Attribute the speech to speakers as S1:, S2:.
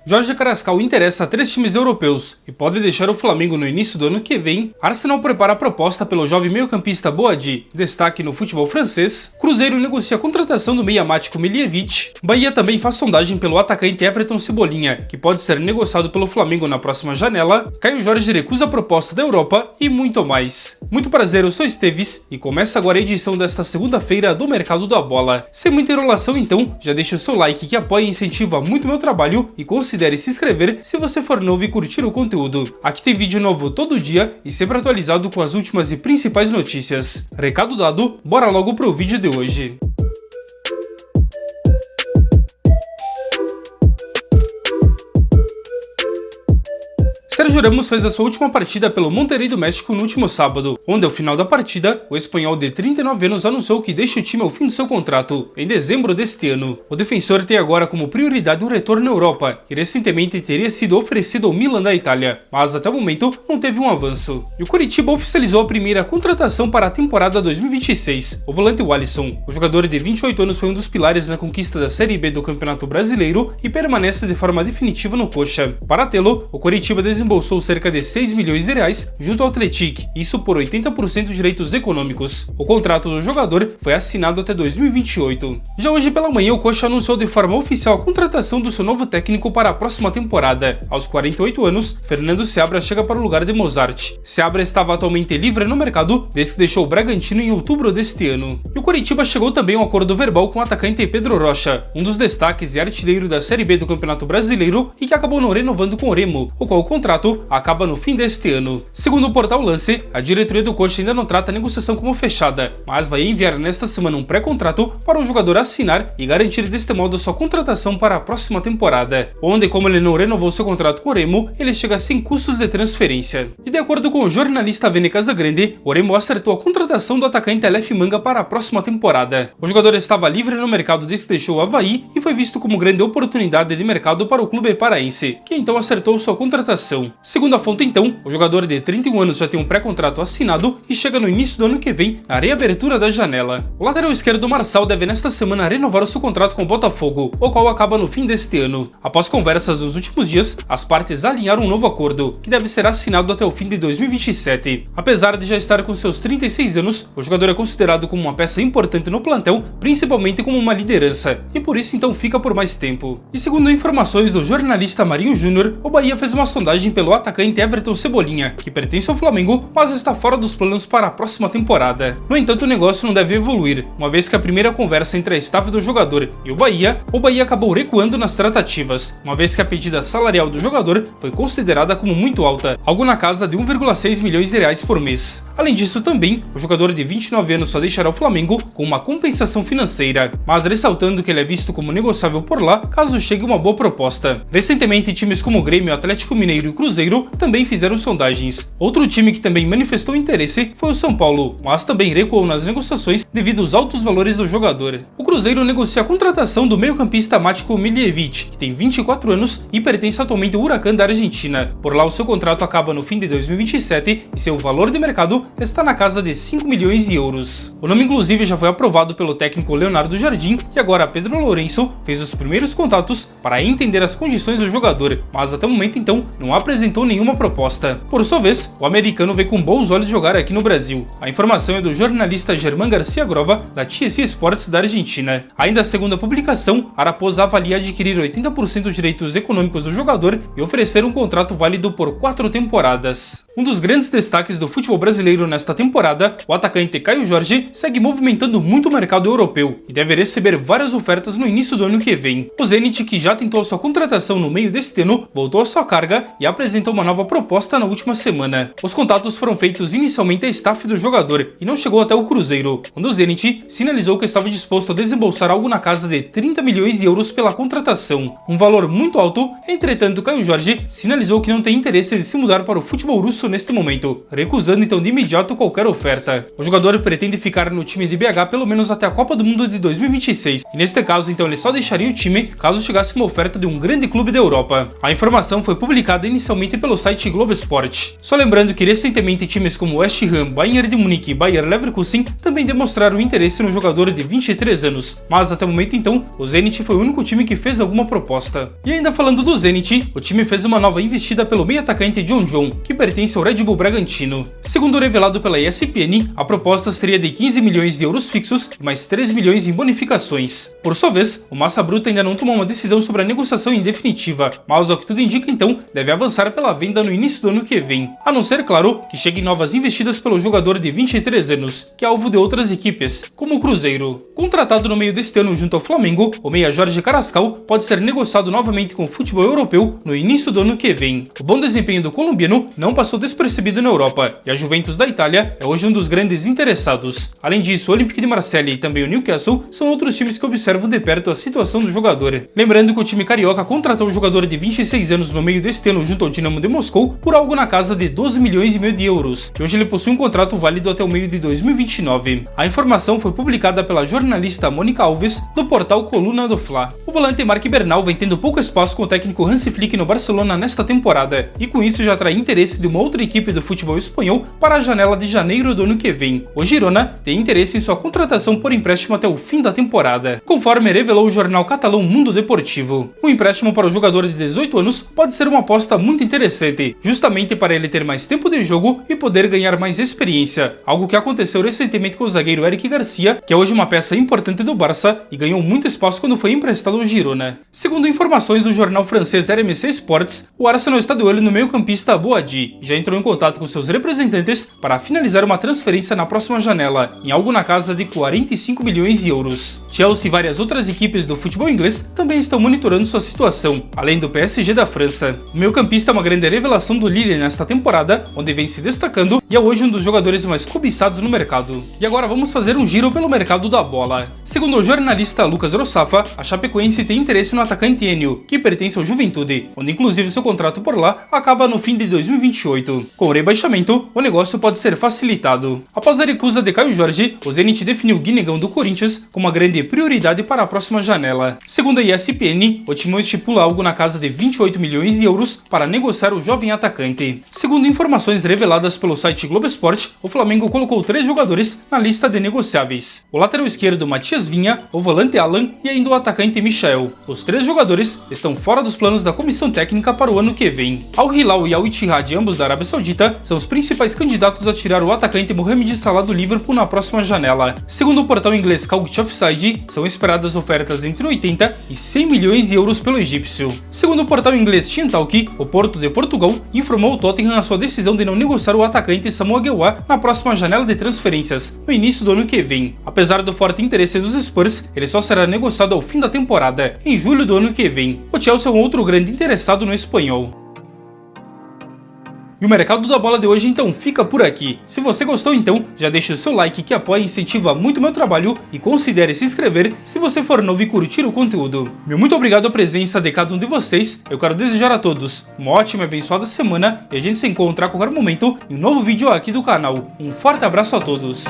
S1: Jorge Carrascal interessa a 3 times europeus e pode deixar o Flamengo no início do ano que vem. Arsenal prepara a proposta pelo jovem meio-campista Boadi, destaque no futebol francês. Cruzeiro negocia a contratação do meia Matko Miljevic. Bahia também faz sondagem pelo atacante Everton Cebolinha, que pode ser negociado pelo Flamengo na próxima janela. Caio Jorge recusa a proposta da Europa e muito mais. Muito prazer, eu sou Esteves e começa agora a edição desta segunda-feira do Mercado da Bola. Sem muita enrolação então, já deixa o seu like que apoia e incentiva muito o meu trabalho e considere se inscrever se você for novo e curtir o conteúdo. Aqui tem vídeo novo todo dia e sempre atualizado com as últimas e principais notícias. Recado dado, bora logo pro vídeo de hoje. Sérgio Ramos fez a sua última partida pelo Monterrey do México no último sábado, onde ao final da partida, o espanhol de 39 anos anunciou que deixa o time ao fim do seu contrato, em dezembro deste ano. O defensor tem agora como prioridade um retorno na Europa, e recentemente teria sido oferecido ao Milan da Itália, mas até o momento não teve um avanço. E o Coritiba oficializou a primeira contratação para a temporada 2026, o volante Alisson. O jogador de 28 anos foi um dos pilares na conquista da Série B do Campeonato Brasileiro e permanece de forma definitiva no Coxa. Para tê-lo, o Coritiba desembolsou cerca de 6 milhões de reais junto ao Atlético, isso por 80% de direitos econômicos. O contrato do jogador foi assinado até 2028. Já hoje pela manhã, o Coxa anunciou de forma oficial a contratação do seu novo técnico para a próxima temporada. Aos 48 anos, Fernando Seabra chega para o lugar de Mozart. Seabra estava atualmente livre no mercado desde que deixou o Bragantino em outubro deste ano. E o Coritiba chegou também a um acordo verbal com o atacante Pedro Rocha, um dos destaques e artilheiro da Série B do Campeonato Brasileiro e que acabou não renovando com o Remo, o qual o contrato acaba no fim deste ano. Segundo o portal Lance, a diretoria do Coxa ainda não trata a negociação como fechada, mas vai enviar nesta semana um pré-contrato para o jogador assinar e garantir deste modo sua contratação para a próxima temporada, onde, como ele não renovou seu contrato com o Remo, ele chega sem custos de transferência. E de acordo com o jornalista Vene Casagrande, o Remo acertou a contratação do atacante Aleph Manga para a próxima temporada. O jogador estava livre no mercado desde que deixou o Avaí e foi visto como grande oportunidade de mercado para o clube paraense, que então acertou sua contratação. Segundo a fonte então, o jogador de 31 anos já tem um pré-contrato assinado e chega no início do ano que vem na reabertura da janela. O lateral esquerdo Marçal deve nesta semana renovar o seu contrato com o Botafogo, o qual acaba no fim deste ano. Após conversas nos últimos dias, as partes alinharam um novo acordo, que deve ser assinado até o fim de 2027. Apesar de já estar com seus 36 anos, o jogador é considerado como uma peça importante no plantel, principalmente como uma liderança, e por isso então fica por mais tempo. E segundo informações do jornalista Marinho Júnior, o Bahia fez uma sondagem pelo atacante Everton Cebolinha, que pertence ao Flamengo, mas está fora dos planos para a próxima temporada. No entanto, o negócio não deve evoluir, uma vez que a primeira conversa entre a staff do jogador e o Bahia acabou recuando nas tratativas, uma vez que a pedida salarial do jogador foi considerada como muito alta, algo na casa de 1,6 milhões de reais por mês. Além disso também, o jogador de 29 anos só deixará o Flamengo com uma compensação financeira, mas ressaltando que ele é visto como negociável por lá caso chegue uma boa proposta. Recentemente, times como o Grêmio, Atlético Mineiro e Cruzeiro também fizeram sondagens. Outro time que também manifestou interesse foi o São Paulo, mas também recuou nas negociações devido aos altos valores do jogador. O Cruzeiro negocia a contratação do meio-campista Matko Miljevic, que tem 24 anos e pertence atualmente ao Huracan da Argentina. Por lá, o seu contrato acaba no fim de 2027 e seu valor de mercado está na casa de 5 milhões de euros. O nome inclusive já foi aprovado pelo técnico Leonardo Jardim e agora Pedro Lourenço fez os primeiros contatos para entender as condições do jogador, mas até o momento então não apresentou nenhuma proposta. Por sua vez, o americano vê com bons olhos jogar aqui no Brasil. A informação é do jornalista Germán Garcia Grova, da TSE Sports da Argentina. Ainda segundo a publicação, a Raposa avalia adquirir 80% dos direitos econômicos do jogador e oferecer um contrato válido por 4 temporadas. Um dos grandes destaques do futebol brasileiro nesta temporada, o atacante Caio Jorge segue movimentando muito o mercado europeu e deve receber várias ofertas no início do ano que vem. O Zenit, que já tentou sua contratação no meio deste ano, voltou à sua carga e apresentou uma nova proposta na última semana. Os contatos foram feitos inicialmente à staff do jogador e não chegou até o Cruzeiro, quando o Zenit sinalizou que estava disposto a desembolsar algo na casa de 30 milhões de euros pela contratação, um valor muito alto. Entretanto, Caio Jorge sinalizou que não tem interesse de se mudar para o futebol russo neste momento, recusando então de imediato qualquer oferta. O jogador pretende ficar no time de BH pelo menos até a Copa do Mundo de 2026, e neste caso então ele só deixaria o time caso chegasse uma oferta de um grande clube da Europa. A informação foi publicada inicialmente pelo site Globo Esporte. Só lembrando que recentemente times como West Ham, Bayern de Munique e Bayer Leverkusen também demonstraram mostraram interesse no jogador de 23 anos, mas até o momento então, o Zenit foi o único time que fez alguma proposta. E ainda falando do Zenit, o time fez uma nova investida pelo meio-atacante John John, que pertence ao Red Bull Bragantino. Segundo revelado pela ESPN, a proposta seria de 15 milhões de euros fixos e mais 3 milhões em bonificações. Por sua vez, o Massa Bruta ainda não tomou uma decisão sobre a negociação em definitiva, mas ao que tudo indica então, deve avançar pela venda no início do ano que vem. A não ser, claro, que cheguem novas investidas pelo jogador de 23 anos, que é alvo de outras equipes, como o Cruzeiro. Contratado no meio deste ano junto ao Flamengo, o meia Jorge Carrascal pode ser negociado novamente com o futebol europeu no início do ano que vem. O bom desempenho do colombiano não passou despercebido na Europa, e a Juventus da Itália é hoje um dos grandes interessados. Além disso, o Olympique de Marseille e também o Newcastle são outros times que observam de perto a situação do jogador. Lembrando que o time carioca contratou o jogador de 26 anos no meio deste ano junto ao Dinamo de Moscou por algo na casa de 12 milhões e meio de euros, e hoje ele possui um contrato válido até o meio de 2029. A informação foi publicada pela jornalista Mônica Alves do portal Coluna do Fla. O volante Marc Bernal vem tendo pouco espaço com o técnico Hansi Flick no Barcelona nesta temporada, e com isso já atrai interesse de uma outra equipe do futebol espanhol para a janela de janeiro do ano que vem. O Girona tem interesse em sua contratação por empréstimo até o fim da temporada, conforme revelou o jornal catalão Mundo Deportivo. O empréstimo para o jogador de 18 anos pode ser uma aposta muito interessante, justamente para ele ter mais tempo de jogo e poder ganhar mais experiência, algo que aconteceu recentemente com o zagueiro Eric Garcia, que é hoje uma peça importante do Barça e ganhou muito espaço quando foi emprestado ao Girona. Segundo informações do jornal francês RMC Sports, o Arsenal está de olho no meio-campista Boadi e já entrou em contato com seus representantes para finalizar uma transferência na próxima janela, em algo na casa de 45 milhões de euros. Chelsea e várias outras equipes do futebol inglês também estão monitorando sua situação, além do PSG da França. O meio-campista é uma grande revelação do Lille nesta temporada, onde vem se destacando e é hoje um dos jogadores mais cobiçados no mercado. E agora vamos fazer um giro pelo mercado da bola. Segundo o jornalista Lucas Rossafa, a Chapecoense tem interesse no atacante Enio, que pertence ao Juventude, onde inclusive seu contrato por lá acaba no fim de 2028. Com o rebaixamento, o negócio pode ser facilitado. Após a recusa de Caio Jorge, o Zenit definiu o Guinegão do Corinthians como uma grande prioridade para a próxima janela. Segundo a ESPN, o Timão estipula algo na casa de 28 milhões de euros para negociar o jovem atacante. Segundo informações reveladas pelo site Globo Esporte, o Flamengo colocou 3 jogadores na lista de negociáveis: o lateral esquerdo Matias Vinha, o volante Alan e ainda o atacante Michael. Os 3 jogadores estão fora dos planos da comissão técnica para o ano que vem. Al Hilal e Al Ittihad, ambos da Arábia Saudita, são os principais candidatos a tirar o atacante Mohamed Salah do Liverpool na próxima janela. Segundo o portal inglês Couch Offside, são esperadas ofertas entre 80 e 100 milhões de euros pelo egípcio. Segundo o portal inglês Shintalk, o Porto de Portugal informou ao Tottenham a sua decisão de não negociar o atacante Samuel Guewa na próxima janela de transferências, no início do ano que vem. Apesar do forte interesse dos Spurs, ele só será negociado ao fim da temporada, em julho do ano que vem. O Chelsea é um outro grande interessado no espanhol. E o mercado da bola de hoje então fica por aqui. Se você gostou então, já deixa o seu like que apoia e incentiva muito o meu trabalho e considere se inscrever se você for novo e curtir o conteúdo. Meu muito obrigado à presença de cada um de vocês, eu quero desejar a todos uma ótima e abençoada semana e a gente se encontra a qualquer momento em um novo vídeo aqui do canal. Um forte abraço a todos!